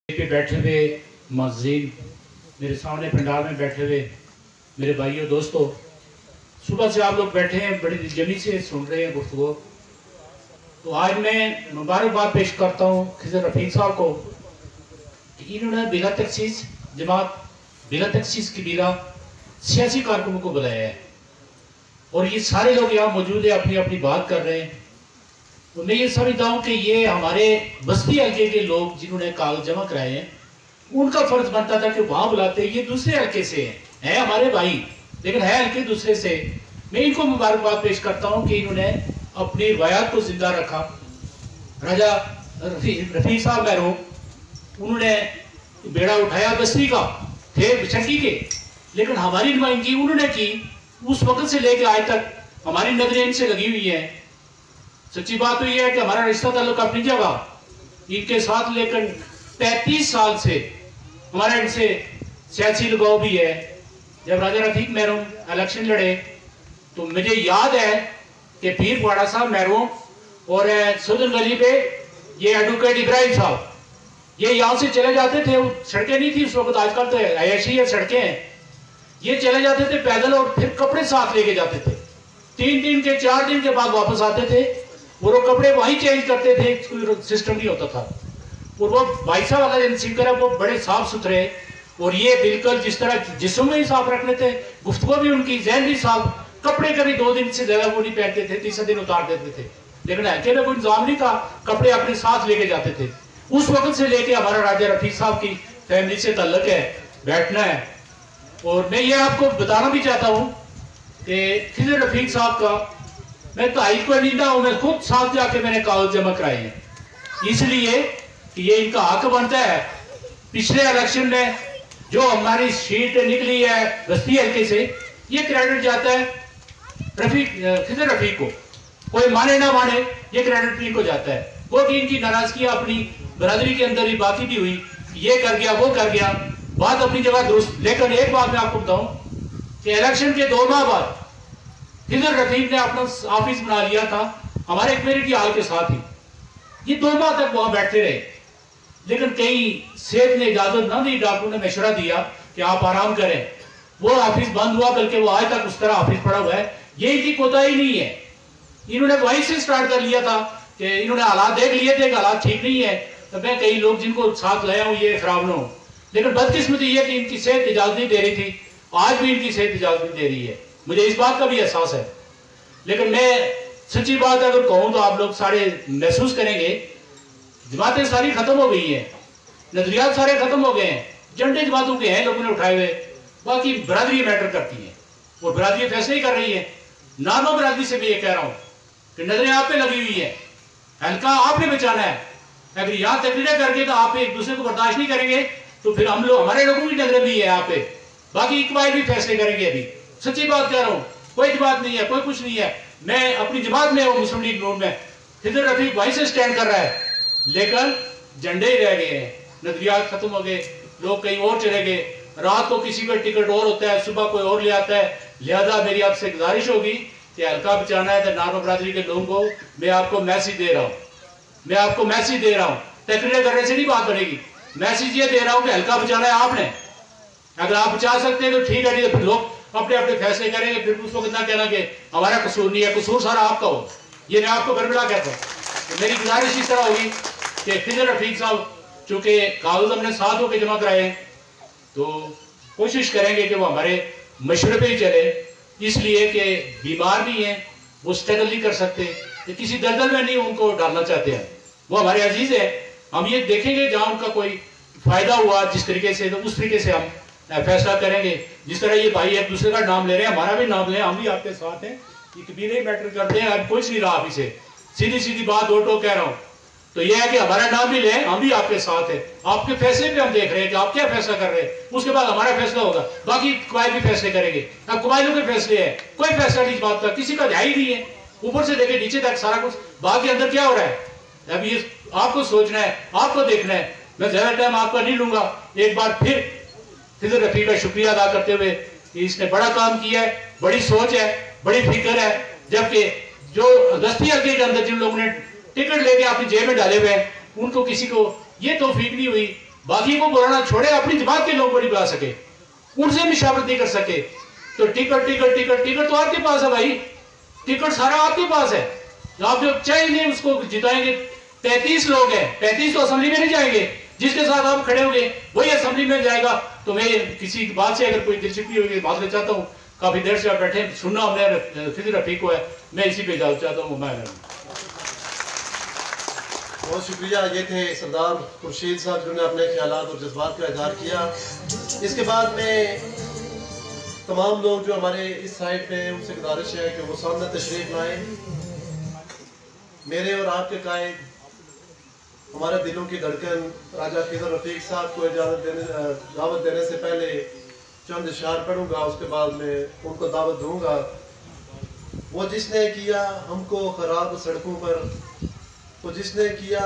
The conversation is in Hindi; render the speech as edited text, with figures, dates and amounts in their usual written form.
पे बैठे हुए मस्जिद, मेरे सामने पंडाल में बैठे हुए मेरे भाइयों दोस्तों, सुबह से आप लोग बैठे हैं, बड़ी दिलजमी से सुन रहे हैं गुफ्तगू। तो आज मैं मुबारकबाद पेश करता हूँ खिज़र रफ़ीक साहब को कि इन्होंने बिला तखसीस जमात, बिला तखसीस की बिला सियासी कारकुनों को बुलाया है और ये सारे लोग यहाँ मौजूद है, अपनी अपनी बात कर रहे हैं। तो मैं ये समझता हूँ कि ये हमारे बस्ती हल्के के लोग जिन्होंने कागज जमा कराए हैं, उनका फर्ज बनता था कि वहां बुलाते। ये दूसरे हल्के से है हमारे भाई, लेकिन है हल्के दूसरे से। मैं इनको मुबारकबाद पेश करता हूँ कि इन्होंने अपनी रवायात को जिंदा रखा। राजा रफीक साहब महरूम, उन्होंने बेड़ा उठाया बस्ती का, थे बिछंगी के, लेकिन हमारी नुमाइंदगी उन्होंने की। उस वक्त से लेकर आज तक हमारी नजरें इनसे लगी हुई है। सच्ची बात तो यह है कि हमारा रिश्ता ताल्लुक अपनी जगह इनके साथ, लेकिन 35 साल से हमारा इनसे सियासी लगाव भी है। जब राजा रफीक महरूम इलेक्शन लड़े तो मुझे याद है कि पीर पाड़ा साहब महरूम और सुदन गली पे ये एडवोकेट इब्राहिम साहब, ये यहाँ से चले जाते थे। सड़कें नहीं थी उस वक्त, आजकल तो ऐसी है सड़कें हैं। ये चले जाते थे पैदल और फिर कपड़े साथ लेके जाते थे। 3 दिन के 4 दिन के बाद वापस आते थे और वो कपड़े वहीं चेंज करते थे, कोई सिस्टम नहीं होता था। और वो भाई साहब वाला जो सीकर है वो बड़े साफ सुथरे, और ये बिल्कुल जिस तरह जिस्म में ही साफ रख लेते, गुफ्तगू भी उनकी, जहन भी साफ। कपड़े कभी 2 दिन से ज्यादा वो नहीं पहनते थे, तीसरे दिन उतार देते थे। लेकिन हल्के में कोई इंतजाम नहीं था, कपड़े अपने साथ लेके जाते थे। उस वक्त से लेके हमारा राजा रफीक साहब की फैमिली से ताल्लुक है, बैठना है। और मैं ये आपको बताना भी चाहता हूँ कि खिज़र रफीक साहब का मैं तो हाई को नींदा हूं, मैं खुद साथ जाके मैंने कागज जमा कराए हैं, इसलिए कि ये इनका हक बनता है। पिछले इलेक्शन में जो हमारी सीट निकली है बस्ती हल्के से, ये क्रेडिट जाता है खिज़र रफीक को। कोई माने ना माने, ये क्रेडिट इनको जाता है। वो भी इनकी नाराजगी अपनी बरादरी के अंदर ही बाकी भी हुई, ये कर गया वो कर गया, बात अपनी जगह दुरुस्त। लेकिन एक बात मैं आपको बताऊं कि इलेक्शन के 2 माह बाद खिज़र रफीक ने अपना ऑफिस बना लिया था हमारे कम्युनिटी हॉल के साथ ही। ये 2 माह तक वहां बैठते रहे, लेकिन कहीं सेहत ने इजाजत न दी, डॉक्टर ने मशवरा दिया कि आप आराम करें। वो ऑफिस बंद हुआ, बल्कि वो आज तक उस तरह ऑफिस पड़ा हुआ है। ये इनकी कोताही नहीं है, इन्होंने वहीं से स्टार्ट कर लिया था कि इन्होंने हालात देख लिए थे कि हालात ठीक नहीं है, तो मैं कई लोग जिनको साथ लाया हूं ये खराब ना हो। लेकिन बदकिस्मती ये कि इनकी सेहत इजाजत नहीं दे रही थी, आज भी इनकी सेहत इजाजत नहीं दे रही है। मुझे इस बात का भी एहसास है। लेकिन मैं सच्ची बात अगर कहूं तो आप लोग सारे महसूस करेंगे, जमातें सारी खत्म हो गई हैं, नजरियात सारे खत्म हो गए हैं, झंडे जमातों के हैं लोगों ने उठाए हुए, बाकी बरादरी मैटर करती है और बरादरी फैसले ही कर रही है। नानो बरादरी से भी ये कह रहा हूं कि नजरें आप पे लगी हुई है, हल्का आपने बचाना है। अगर यहां तकरीरें करके तो आप एक दूसरे को बर्दाश्त नहीं करेंगे तो फिर हम लोग, हमारे लोगों की नजरें भी है यहाँ पे, बाकी कबाइल भी फैसले करेंगे। अभी सच्ची बात कह रहा हूँ, कोई जमात नहीं है, कोई कुछ नहीं है। मैं अपनी जमात में हूँ, मुस्लिम लीग नून में। खिज़र रफीक वहीं से स्टैंड कर रहा है, लेकिन झंडे ही रह गए हैं, नजरियात खत्म हो गए, लोग कहीं और चले गए। रात को किसी का टिकट और होता है, सुबह कोई और ले आता है। लिहाजा मेरी आपसे गुजारिश होगी कि हल्का बचाना है तो नानो बरादरी के लोगों को मैं आपको मैसेज दे रहा हूँ, मैं आपको मैसेज दे रहा हूँ। तकरीरें करने से नहीं बात बनेगी, मैसेज ये दे रहा हूँ कि हल्का बचाना है आपने। अगर आप बचा सकते हैं तो ठीक है, नहीं तो फिर लोग अपने अपने फैसले करेंगे। फिर उसको कितना कहना कि हमारा कसूर नहीं है, कसूर सारा आपका हो। ये मैं आपको बरबला कहता हूँ। तो मेरी गुजारिश इस तरह होगी कि खिज़र रफीक साहब चूंकि कागज हमने साथ होकर जमा कराए हैं, तो कोशिश करेंगे कि वो हमारे मशवरे पे ही चले, इसलिए कि बीमार भी हैं, वो स्ट्रगल नहीं कर सकते, तो किसी दलदल में नहीं उनको डालना चाहते हैं। वो हमारे अजीज है, हम ये देखेंगे जहां उनका कोई फायदा हुआ जिस तरीके से, तो उस तरीके से हम फैसला करेंगे। जिस तरह ये भाई एक दूसरे का नाम ले रहे हैं, हमारा भी नाम ले, हम भी आपके साथ हैं, ये कबीले मैटर करते हैं। अब कुछ नहीं रहा अभी से, सीधी सीधी बात ओटो कह रहा हूं। तो ये है कि हमारा नाम भी ले, हम भी आपके साथ है। आपके फैसले पे हम देख रहे हैं कि आप क्या फैसला कर रहे हैं, उसके बाद हमारा फैसला होगा। बाकी कबाइल भी फैसले करेंगे। अब कबाइलों के फैसले है, कोई फैसला नहीं इस बात का, किसी का ध्यान ही नहीं है। ऊपर से लेके नीचे तक सारा कुछ, बाकी अंदर क्या हो रहा है अब ये आपको सोचना है, आपको देखना है। मैं ज्यादा टाइम आपका नहीं लूंगा। एक बार फिर खिज़र रफीक का शुक्रिया अदा करते हुए, इसने बड़ा काम किया है, बड़ी सोच है, बड़ी फिक्र है। जबकि जो बस्ती हल्के के अंदर जिन लोगों ने टिकट लेके अपनी जेब में डाले हुए हैं, उनको किसी को ये तौफीक नहीं हुई बाकी को बुलाना छोड़े, अपनी जमात के लोग को नहीं बुला सके, उनसे मशावरत नहीं कर सके, तो टिकट टिकट टिकट टिकट तो आपके पास है भाई, टिकट सारा आपके पास है, आप जो चाहेंगे उसको जिताएंगे। 33 लोग हैं, 35 तो असेंबली में नहीं जाएंगे, जिसके साथ आप खड़े होंगे वही असेंबली में जाएगा। तो मैं किसी बात से अगर कोई दिलचस्पी होगी बात करना चाहता हूँ, काफी देर से आप बैठे सुनना हमने फिर रफीक को है, मैं इसी पे जाना चाहता हूँ। मैं बहुत शुक्रिया। ये थे सरदार खुर्शीद साहब जिन्होंने अपने ख्यालात और जज्बात का इजहार किया। इसके बाद में तमाम लोग जो हमारे इस साइड पे उनसे गुजारिश है कि वो सामने तशरीफ लाएं। मेरे और आपके कायद, हमारे दिलों की धड़कन राजा खिदर रफीक साहब को दावत देने से पहले चंद इशार पढ़ूंगा, उसके बाद में उनको दावत दूंगा। वो जिसने किया हमको खराब सड़कों पर, वो जिसने किया